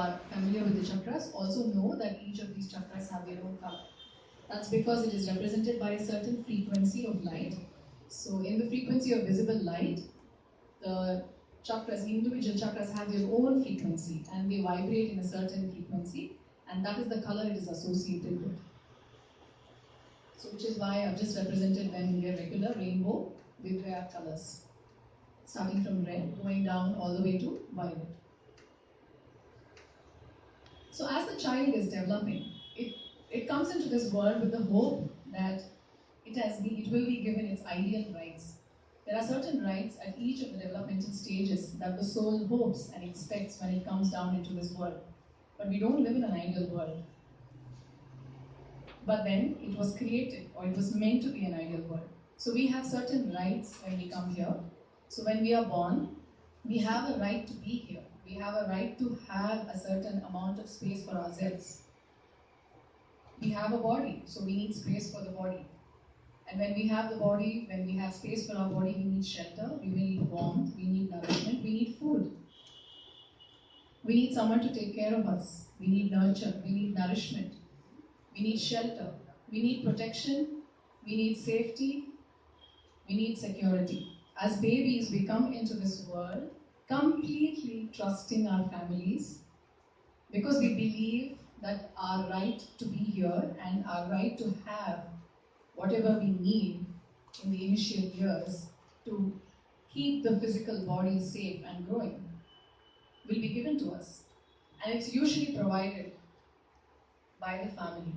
are familiar with the chakras also know that each of these chakras have their own color. That's because it is represented by a certain frequency of light. So in the frequency of visible light, the chakras, the individual chakras have their own frequency and they vibrate in a certain frequency, and that is the color it is associated with. So which is why I've just represented them in their regular rainbow with rare colors, starting from red, going down all the way to violet. So as the child is developing, it comes into this world with the hope that it will be given its ideal rights. There are certain rights at each of the developmental stages that the soul hopes and expects when it comes down into this world. But we don't live in an ideal world. But then it was created, or it was meant to be an ideal world. So we have certain rights when we come here. So when we are born, we have a right to be here. We have a right to have a certain amount of space for ourselves. We have a body, so we need space for the body. And when we have the body, when we have space for our body, we need shelter, we need warmth, we need nourishment, we need food. We need someone to take care of us. We need nurture, we need nourishment, we need shelter, we need protection, we need safety, we need security. As babies, we come into this world completely trusting our families because we believe that our right to be here and our right to have whatever we need in the initial years to keep the physical body safe and growing will be given to us. And it's usually provided by the family.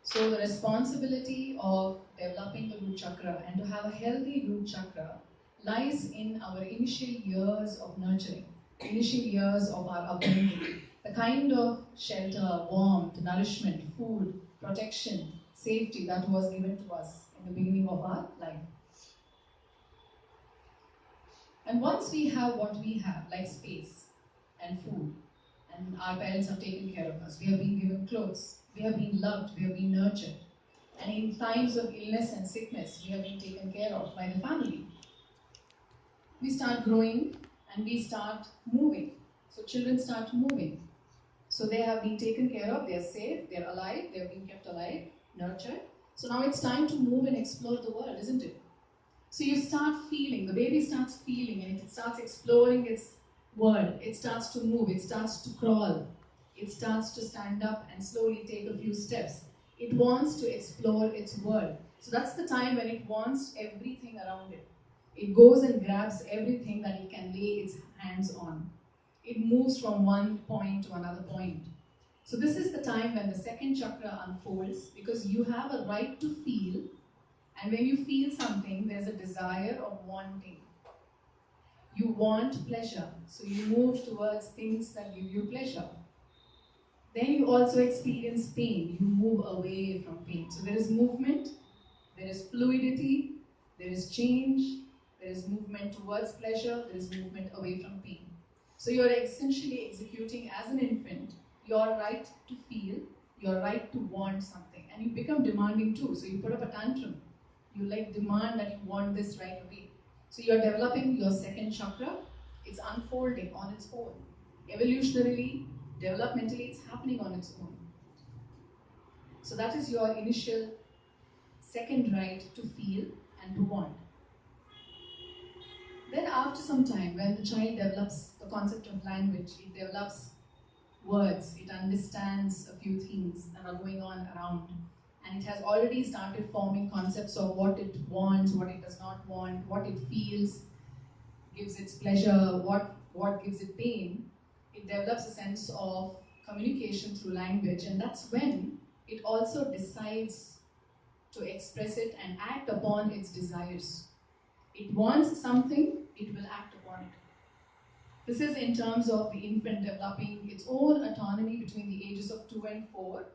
So the responsibility of developing the root chakra and to have a healthy root chakra lies in our initial years of nurturing, initial years of our upbringing. The kind of shelter, warmth, nourishment, food, protection, safety that was given to us in the beginning of our life. And once we have what we have, like space and food, and our parents have taken care of us, we have been given clothes, we have been loved, we have been nurtured, and in times of illness and sickness, we have been taken care of by the family. We start growing and we start moving. So children start moving. So they have been taken care of, they're safe, they're alive, they're being kept alive, nurtured. So now it's time to move and explore the world, isn't it? So you start feeling, the baby starts feeling and it starts exploring its world. It starts to move, it starts to crawl, it starts to stand up and slowly take a few steps. It wants to explore its world. So that's the time when it wants everything around it. It goes and grabs everything that it can lay its hands on. It moves from one point to another point. So this is the time when the second chakra unfolds because you have a right to feel, and when you feel something, there's a desire of wanting. You want pleasure, so you move towards things that give you pleasure. Then you also experience pain, you move away from pain. So there is movement, there is fluidity, there is change, there is movement towards pleasure, there is movement away from pain. So you're essentially executing as an infant your right to feel, your right to want something, and you become demanding too. So you put up a tantrum, you demand that you want this right away. So you're developing your second chakra, it's unfolding on its own. Evolutionarily, developmentally, it's happening on its own. So that is your initial second right to feel and to want. Then after some time, when the child develops the concept of language, it develops words, it understands a few things that are going on around, and it has already started forming concepts of what it wants, what it does not want, what it feels, gives it pleasure, what gives it pain. It develops a sense of communication through language, and that's when it also decides to express it and act upon its desires. It wants something, it will act upon it. This is in terms of the infant developing its own autonomy between the ages of 2 and 4,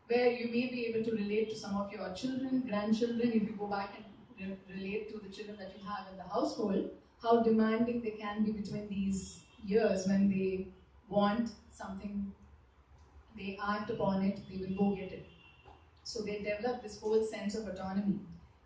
where you may be able to relate to some of your children, grandchildren, if you go back and relate to the children that you have in the household, how demanding they can be between these years when they want something, they act upon it, they will go get it. So they develop this whole sense of autonomy.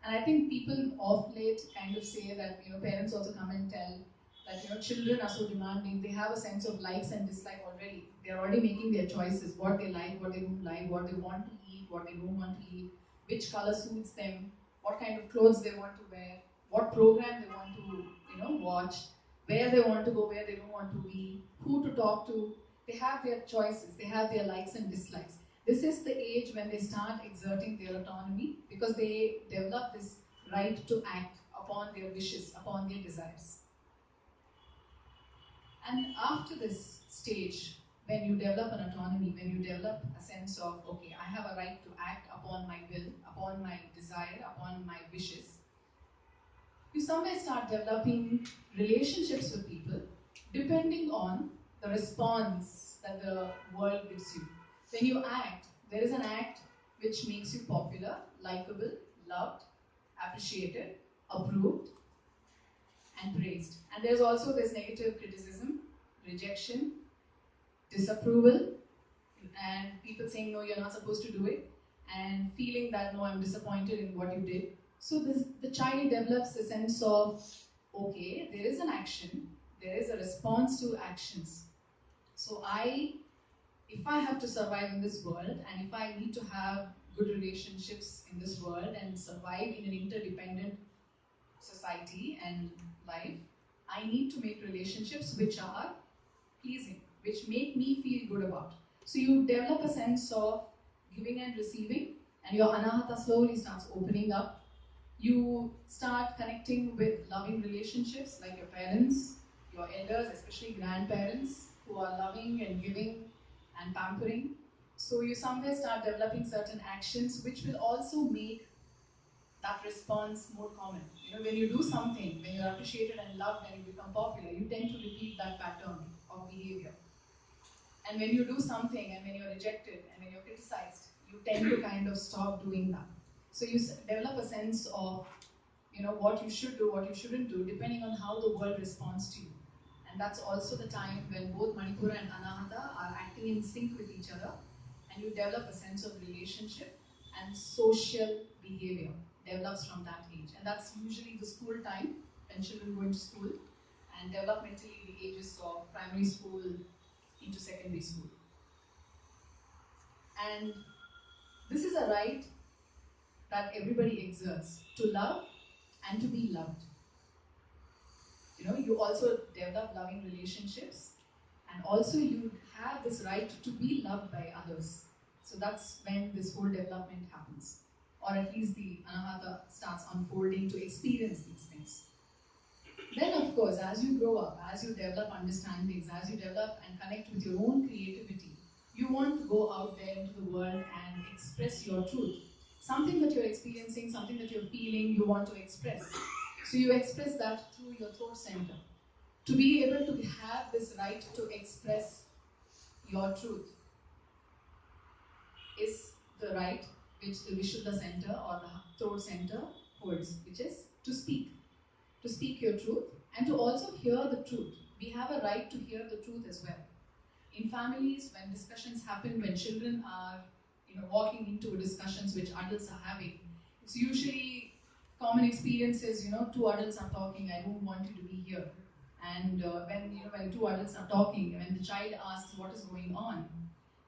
And I think people of late kind of say that, parents also come and tell that children are so demanding. They have a sense of likes and dislike already. They're already making their choices, what they like, what they don't like, what they want to eat, what they don't want to eat, which color suits them, what kind of clothes they want to wear, what program they want to watch, where they want to go, where they don't want to be, who to talk to. They have their choices, they have their likes and dislikes. This is the age when they start exerting their autonomy, because they develop this right to act upon their wishes, upon their desires. And after this stage, when you develop an autonomy, when you develop a sense of, okay, I have a right to act upon my will, upon my desire, upon my wishes, you somewhere start developing relationships with people depending on the response that the world gives you. When you act, there is an act which makes you popular, likable, loved, appreciated, approved, and praised. And there's also this negative criticism, rejection, disapproval, and people saying, no, you're not supposed to do it, and feeling that, no, I'm disappointed in what you did. So the child develops a sense of, okay, there is an action, there is a response to actions. So if I have to survive in this world, and if I need to have good relationships in this world and survive in an interdependent society and life, I need to make relationships which are pleasing, which make me feel good about. So you develop a sense of giving and receiving, and your anahata slowly starts opening up. You start connecting with loving relationships like your parents, your elders, especially grandparents, who are loving and giving and pampering. So you somewhere start developing certain actions which will also make that response more common. When you do something, when you're appreciated and loved and you become popular, you tend to repeat that pattern of behavior. And when you do something and when you're rejected and when you're criticized, you tend to kind of stop doing that. So you develop a sense of what you should do, what you shouldn't do, depending on how the world responds to you. And that's also the time when both Manipura and Anahata are acting in sync with each other, and you develop a sense of relationship, and social behavior develops from that age. And that's usually the school time, when children go into school, and developmentally the ages of primary school into secondary school. And this is a right that everybody exerts, to love and to be loved. You also develop loving relationships, and also you have this right to be loved by others. So that's when this whole development happens, or at least the anahata starts unfolding to experience these things. Then, of course, as you grow up, as you develop understandings, as you develop and connect with your own creativity, you want to go out there into the world and express your truth. Something that you're experiencing, something that you're feeling, you want to express. So you express that through your throat center. To be able to have this right to express your truth is the right which the Vishuddha center or the throat center holds, which is to speak. To speak your truth and to also hear the truth. We have a right to hear the truth as well. In families, when discussions happen, when children are walking into discussions which adults are having, it's usually common experiences. Two adults are talking, I don't want you to be here. And when two adults are talking, when the child asks what is going on,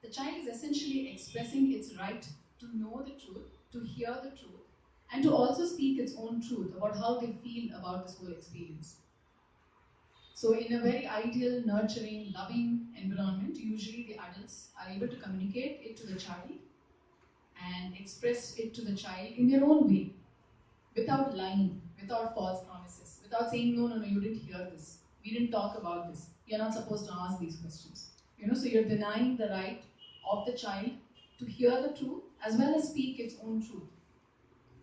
the child is essentially expressing its right to know the truth, to hear the truth, and to also speak its own truth about how they feel about this whole experience. So, in a very ideal, nurturing, loving environment, usually the adults are able to communicate it to the child and express it to the child in their own way, without lying, without false promises, without saying, no, no, no, you didn't hear this. We didn't talk about this. You're not supposed to ask these questions. So you're denying the right of the child to hear the truth as well as speak its own truth.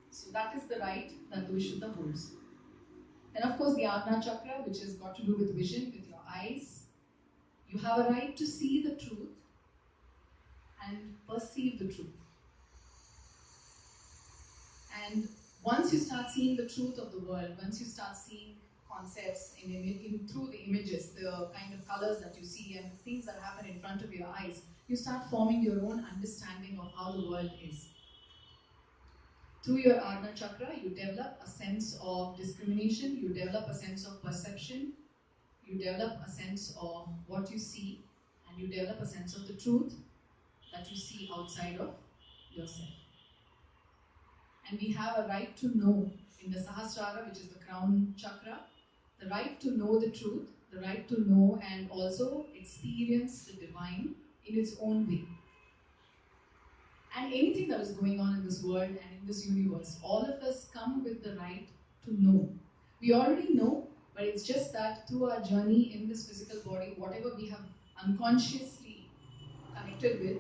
So that is the right that the Vishuddha holds. And of course, the Ajna Chakra, which has got to do with vision, with your eyes. You have a right to see the truth and perceive the truth. And once you start seeing the truth of the world, once you start seeing concepts through the images, the kind of colors that you see and the things that happen in front of your eyes, you start forming your own understanding of how the world is. Through your Ajna Chakra, you develop a sense of discrimination, you develop a sense of perception, you develop a sense of what you see, and you develop a sense of the truth that you see outside of yourself. And we have a right to know in the Sahasrara, which is the crown chakra, the right to know the truth, the right to know and also experience the divine in its own way. And anything that is going on in this world and in this universe, all of us come with the right to know. We already know, but it's just that through our journey in this physical body, whatever we have unconsciously connected with,